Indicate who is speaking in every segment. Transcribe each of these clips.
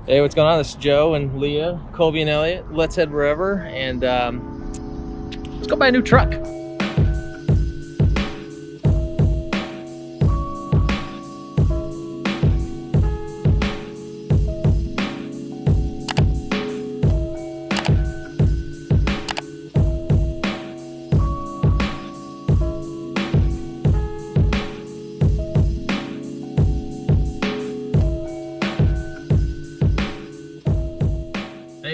Speaker 1: Hey, what's going on? This is Joe and Leah, Colby and Elliot. Let's head wherever and let's go buy a new truck.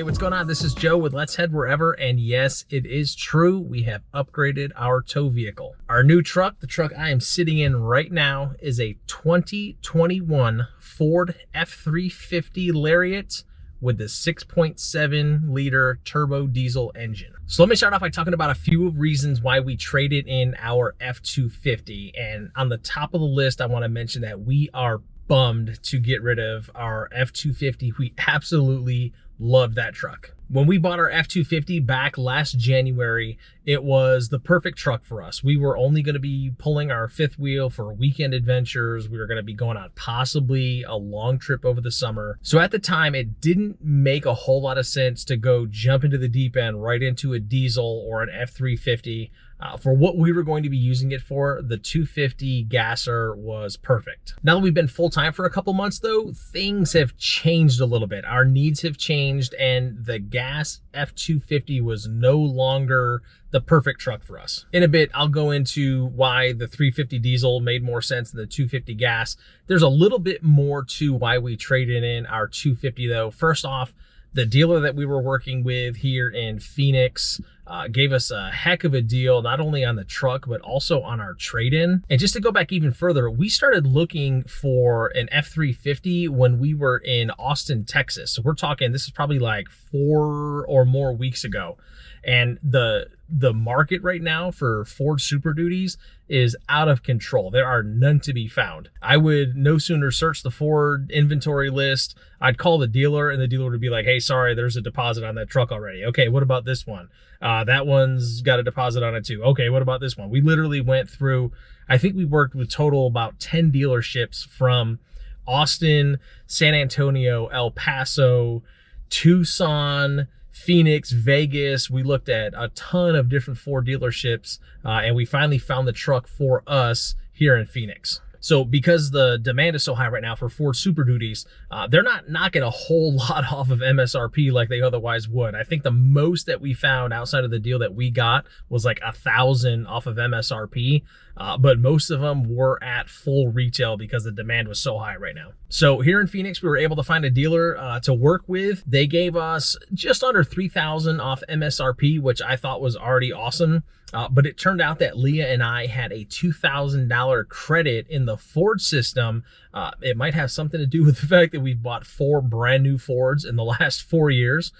Speaker 1: What's going on? This is Joe with Let's Head Wherever, and yes, it is true. We have upgraded our tow vehicle. Our new truck, the truck I am sitting in right now, is a 2021 Ford F350 Lariat with the 6.7 liter turbo diesel engine. So let me start off by talking about a few reasons why we traded in our F250. And on the top of the list, I want to mention that we are bummed to get rid of our F250. We absolutely love that truck. When we bought our F250 back last January, it was the perfect truck for us. We were only going to be pulling our fifth wheel for weekend adventures. We were going to be going on possibly a long trip over the summer. So at the time, it didn't make a whole lot of sense to go jump into the deep end right into a diesel or an F350. For what we were going to be using it for, the 250 gasser was perfect. Now that we've been full-time for a couple months though, things have changed a little bit. Our needs have changed, and the gas F250 was no longer the perfect truck for us. In a bit, I'll go into why the 350 diesel made more sense than the 250 gas. There's a little bit more to why we traded in our 250 though. First off, the dealer that we were working with here in Phoenix gave us a heck of a deal, not only on the truck, but also on our trade-in. And just to go back even further, we started looking for an F350 when we were in Austin, Texas. So we're talking, this is probably like 4 or more weeks ago. And the market right now for Ford Super Duties is out of control. There are none to be found. I would no sooner search the Ford inventory list, I'd call the dealer, and the dealer would be like, hey, sorry, there's a deposit on that truck already. Okay, what about this one? That one's got a deposit on it too. Okay, what about this one? We literally went through, I think we worked with total about 10 dealerships from Austin, San Antonio, El Paso, Tucson, Phoenix, Vegas. We looked at a ton of different Ford dealerships, and we finally found the truck for us here in Phoenix. So because the demand is so high right now for Ford Super Duties, they're not knocking a whole lot off of MSRP like they otherwise would. I think the most that we found outside of the deal that we got was like 1,000 off of MSRP, but most of them were at full retail because the demand was so high right now. So here in Phoenix, we were able to find a dealer to work with. They gave us just under 3,000 off MSRP, which I thought was already awesome. But it turned out that Leah and I had a $2,000 credit in the Ford system. It might have something to do with the fact that we bought 4 brand new Fords in the last 4 years.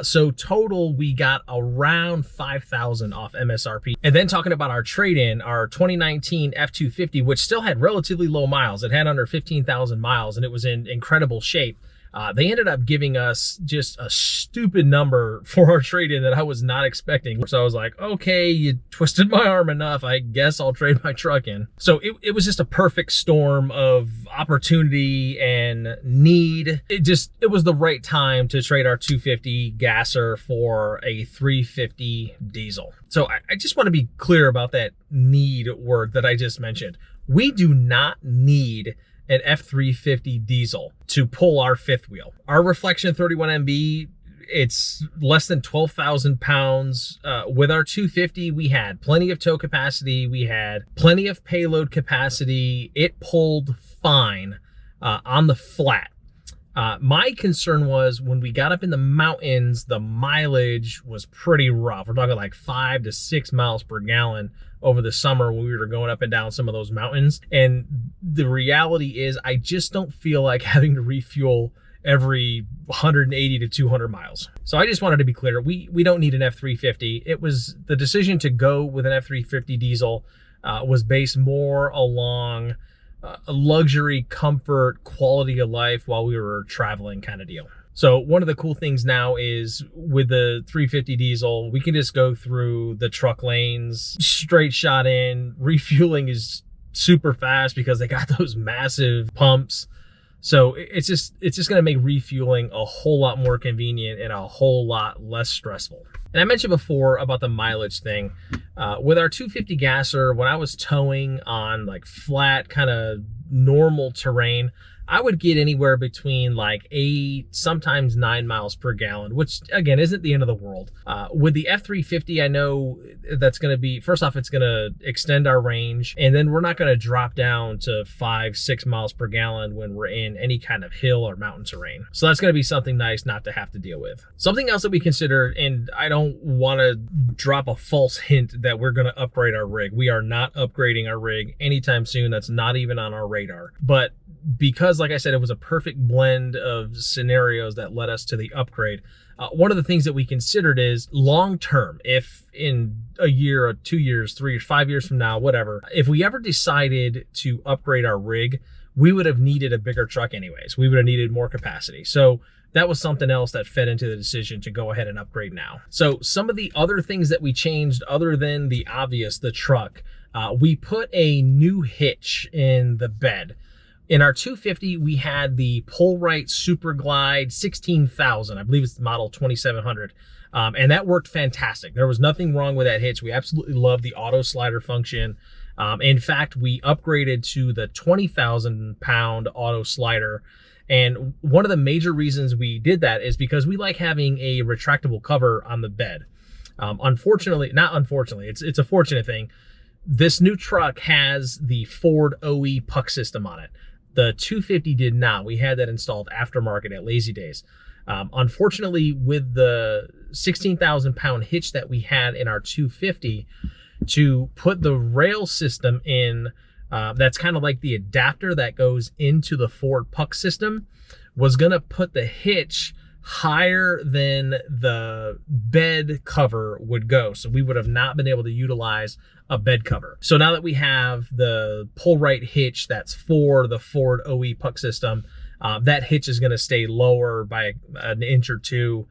Speaker 1: So total, we got around 5,000 off MSRP. And then talking about our trade-in, our 2019 F250, which still had relatively low miles. It had under 15,000 miles and it was in incredible shape. They ended up giving us just a stupid number for our trade-in that I was not expecting. So I was like, okay, you twisted my arm enough. I guess I'll trade my truck in. So it was just a perfect storm of opportunity and need. It was the right time to trade our 250 gasser for a 350 diesel. So I just want to be clear about that need word that I just mentioned. We do not need an F350 diesel to pull our fifth wheel. Our Reflection 31MB, it's less than 12,000 pounds. With our 250, we had plenty of tow capacity. We had plenty of payload capacity. It pulled fine on the flat. My concern was when we got up in the mountains, the mileage was pretty rough. We're talking like 5 to 6 miles per gallon over the summer when we were going up and down some of those mountains. And the reality is I just don't feel like having to refuel every 180 to 200 miles. So I just wanted to be clear, we don't need an F350. It was the decision to go with an F350 diesel was based more along a luxury, comfort, quality of life while we were traveling kind of deal. So one of the cool things now is with the 350 diesel, we can just go through the truck lanes, straight shot in. Refueling is super fast because they got those massive pumps. So it's just going to make refueling a whole lot more convenient and a whole lot less stressful. And I mentioned before about the mileage thing. With our 250 gasser, when I was towing on like flat kind of normal terrain, I would get anywhere between like 8, sometimes 9 miles per gallon, which again isn't the end of the world. With the F350, I know that's going to be, first off, it's going to extend our range, and then we're not going to drop down to 5, 6 miles per gallon when we're in any kind of hill or mountain terrain. So that's going to be something nice not to have to deal with. Something else that we considered, and I don't want to drop a false hint that we're going to upgrade our rig. We are not upgrading our rig anytime soon. That's not even on our radar. But because, like I said, it was a perfect blend of scenarios that led us to the upgrade. One of the things that we considered is long term, if in a year or 2 years, 3 or 5 years from now, whatever, if we ever decided to upgrade our rig, we would have needed a bigger truck anyways. We would have needed more capacity. So that was something else that fed into the decision to go ahead and upgrade now. So some of the other things that we changed, other than the obvious, the truck, we put a new hitch in the bed. In our 250, we had the Pull-Right Super Glide 16,000. I believe it's the model 2700. And that worked fantastic. There was nothing wrong with that hitch. We absolutely love the auto slider function. In fact, we upgraded to the 20,000 pound auto slider. And one of the major reasons we did that is because we like having a retractable cover on the bed. Unfortunately, not unfortunately, it's a fortunate thing. This new truck has the Ford OE puck system on it. The 250 did not. We had that installed aftermarket at Lazy Days. Unfortunately, with the 16,000 pound hitch that we had in our 250, to put the rail system in, that's kind of like the adapter that goes into the Ford puck system, was gonna put the hitch higher than the bed cover would go. So we would have not been able to utilize a bed cover. So now that we have the Pull-Right hitch that's for the Ford OE puck system, that hitch is gonna stay lower by an inch or two,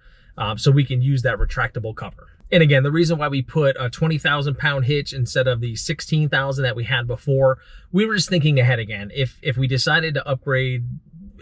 Speaker 1: so we can use that retractable cover. And again, the reason why we put a 20,000 pound hitch instead of the 16,000 that we had before, we were just thinking ahead again. If we decided to upgrade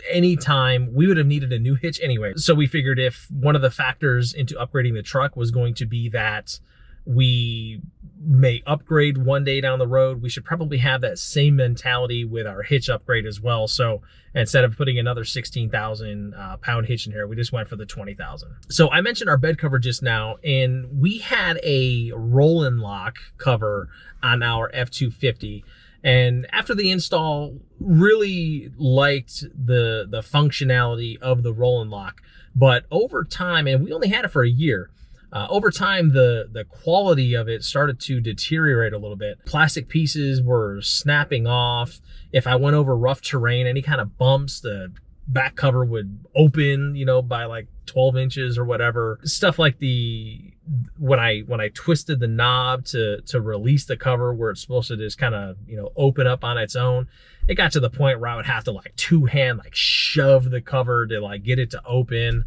Speaker 1: anytime, we would have needed a new hitch anyway. So we figured if one of the factors into upgrading the truck was going to be that we may upgrade one day down the road, we should probably have that same mentality with our hitch upgrade as well. So instead of putting another 16,000 pound hitch in here, we just went for the 20,000. So I mentioned our bed cover just now, and we had a roll-in lock cover on our F250. And after the install, really liked the functionality of the roll-in lock. But over time, and we only had it for a year, over time, the quality of it started to deteriorate a little bit. Plastic pieces were snapping off. If I went over rough terrain, any kind of bumps, the back cover would open, you know, by like 12 inches or whatever. Stuff like when I twisted the knob to release the cover where it's supposed to just kind of, you know, open up on its own, it got to the point where I would have to like two-hand like shove the cover to like get it to open.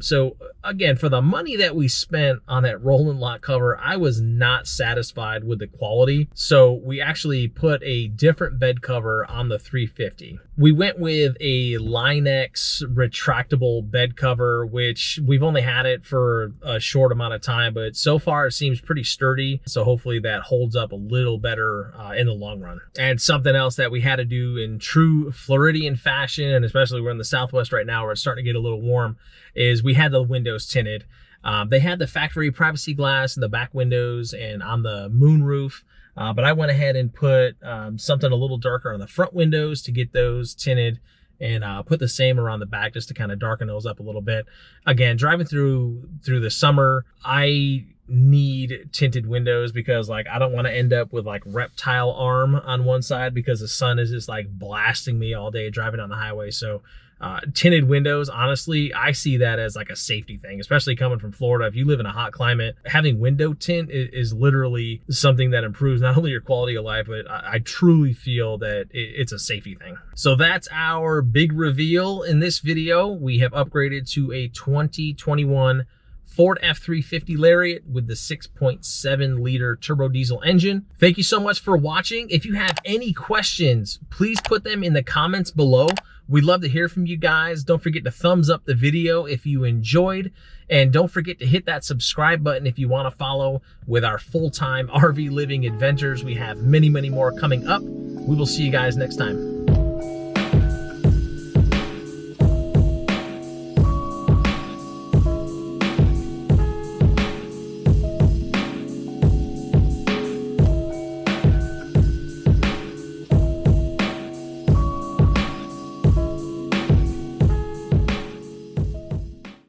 Speaker 1: So again, for the money that we spent on that roll-in lock cover, I was not satisfied with the quality. So we actually put a different bed cover on the 350. We went with a Line-X retractable bed cover, which we've only had it for a short amount of time, but so far it seems pretty sturdy. So hopefully that holds up a little better in the long run. And something else that we had to do in true Floridian fashion, and especially we're in the Southwest right now where it's starting to get a little warm, is we had the windows tinted. They had the factory privacy glass in the back windows and on the moonroof, but I went ahead and put something a little darker on the front windows to get those tinted, and put the same around the back just to kind of darken those up a little bit. Again, driving through the summer, I need tinted windows because like I don't want to end up with like reptile arm on one side because the sun is just like blasting me all day driving on the highway. So tinted windows, honestly, I see that as like a safety thing, especially coming from Florida. If you live in a hot climate, having window tint is literally something that improves not only your quality of life, but I truly feel that it's a safety thing. So that's our big reveal in this video. We have upgraded to a 2021 Ford F350 Lariat with the 6.7 liter turbo diesel engine. Thank you so much for watching. If you have any questions, please put them in the comments below. We'd love to hear from you guys. Don't forget to thumbs up the video if you enjoyed. And don't forget to hit that subscribe button if you want to follow with our full-time RV living adventures. We have many, many more coming up. We will see you guys next time.